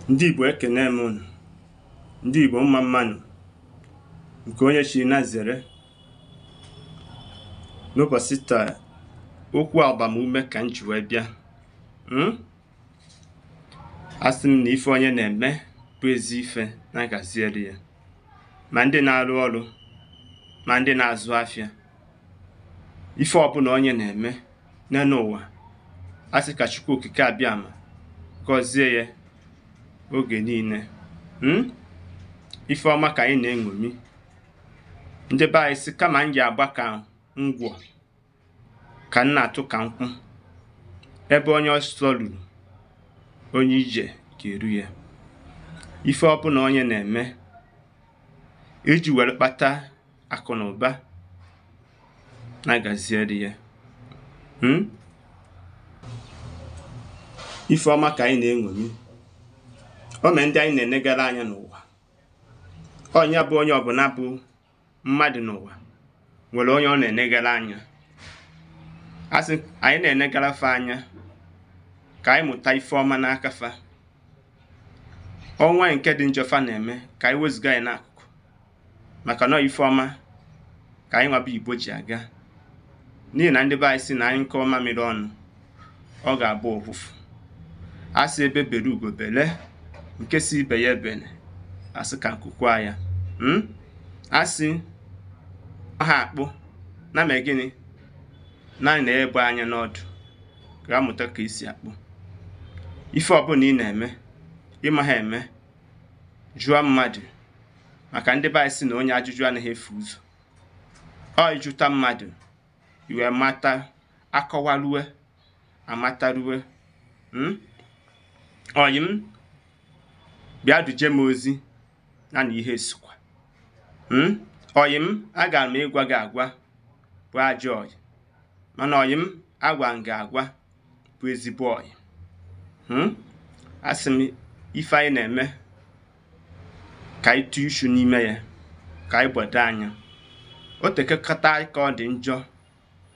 Ndị Igbo ekene m unu. Ndị Igbo mma mmanụ nke onye chiri na zere. N'ụbọchị taa, okwu agbamume ka m ji wee bịa. Asị m na ife onye na-eme bụ ezi ife na-agaziere ya, ma ndị na-arụ ọrụ ma ndị na-azụ afịa. Ife ọbụla onye na-eme n'elu ụwa, asị ka Chukwu okike abịama gọzie ya oge niile. Ife ọma ka anyị na-eṅomi. Ndị be anyị sị kama m ji agba ka ngwọ ka m na-atụ ka nkwụ, ebe onye ọsọ ruru onye ije ga-eru ya. Ife ọbụla onye na-eme iji were kpata akụ na ụba na-agaziere ya. Ife ọma ka anyị na-eṅomi. O mee ndị anyị na-enegara anya n'ụwa. Onye bụ onye ọbụla bụ mmadụ n'ụwa nwere onye ọ na-enegara anya. Asị anyị na-enegara fa anya ka anyị mụta ife ọma n'aka fa. Ọnwa nke dị njọ fa na-eme ka anyị wezụga ya n'akụkụ, maka na ife ọma ka anyị nwabụ Igbo ji aga. N'ihi na ndị be anyị si na anyị nke ọma mmiri ọnụ, ọ ga-abụ ụfụfụ. Asị ebe bere ugo bele, nke si ibe ya ebene, asị ka nkukwa ya. Asị ọha akpụ na mee gịnị naanị na-ebu anya n'ọdụ ga-amụta ka isi akpụ. Ife ọbụla ị na-eme ịma ha eme, jụọ mmadụ, maka ndị be anyị si na onye ajụjụ anaghị efu ụzọ. Ọ ịjụta mmadụ iwe mata, akọwarue amataruwe. Oyi m bịa duje m ozi na ihe sokwa. Oyi m agara m ịgwa gị agwa bụ ajọ oyi, mana oyi m agwa m gị agwa bụ ezigbo oyi. Asị m ife anyị na-eme ka anyị tụọ ichu n'ime ya, ka anyị gbado anya. O tekekọta ka ọ dị njọ,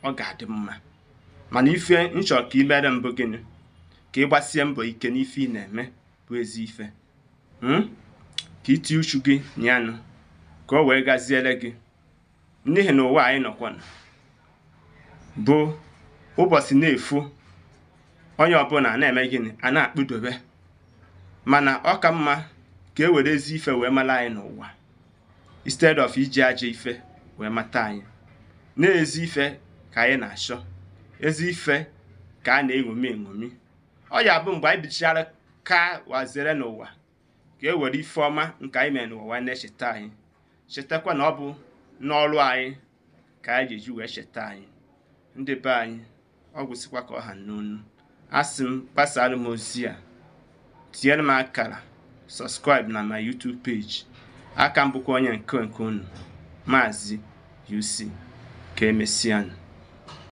ọ ga-adị mma. Mana ife nchọ ka ị mere mbụ gịnị? Ka ị gbasie mbọ ike n'ife ị na-eme bụ ezi ife. Ka ị tinye uchu gị nyanụ ka o wee gaziere gị. N'ihi na ụwa anyị nọkwa bụ ụbọchị na-efu, onye ọbụla na-eme gịnị? A na-akpụdobe. Mana ọ ka mma ka e were ezi ife wee mara anyị n'ụwa, instead of iji ajọ ife wee mata anyị. Na-ezi ife ka anyị na-achọ, ezi ife ka a na-eṅomi eṅomi. Ọ ya bụ mgbe anyị bichara ka wazere n'ụwa, ka e were ife ọma nke anyị mere n'ụwa na-echeta anyị. Chetakwa na ọ bụ n'ọrụ anyị ka anyị ga-eji wee cheta anyị. Ndị be anyị, ọ gwụsịkwa ka ọ ha n'onu. Asị m gbasara m ozi a, tinyere m akara subscribe na my YouTube page. Aka m bụkwa onye nke unu, Mazi-UC. Ka emesịanụ.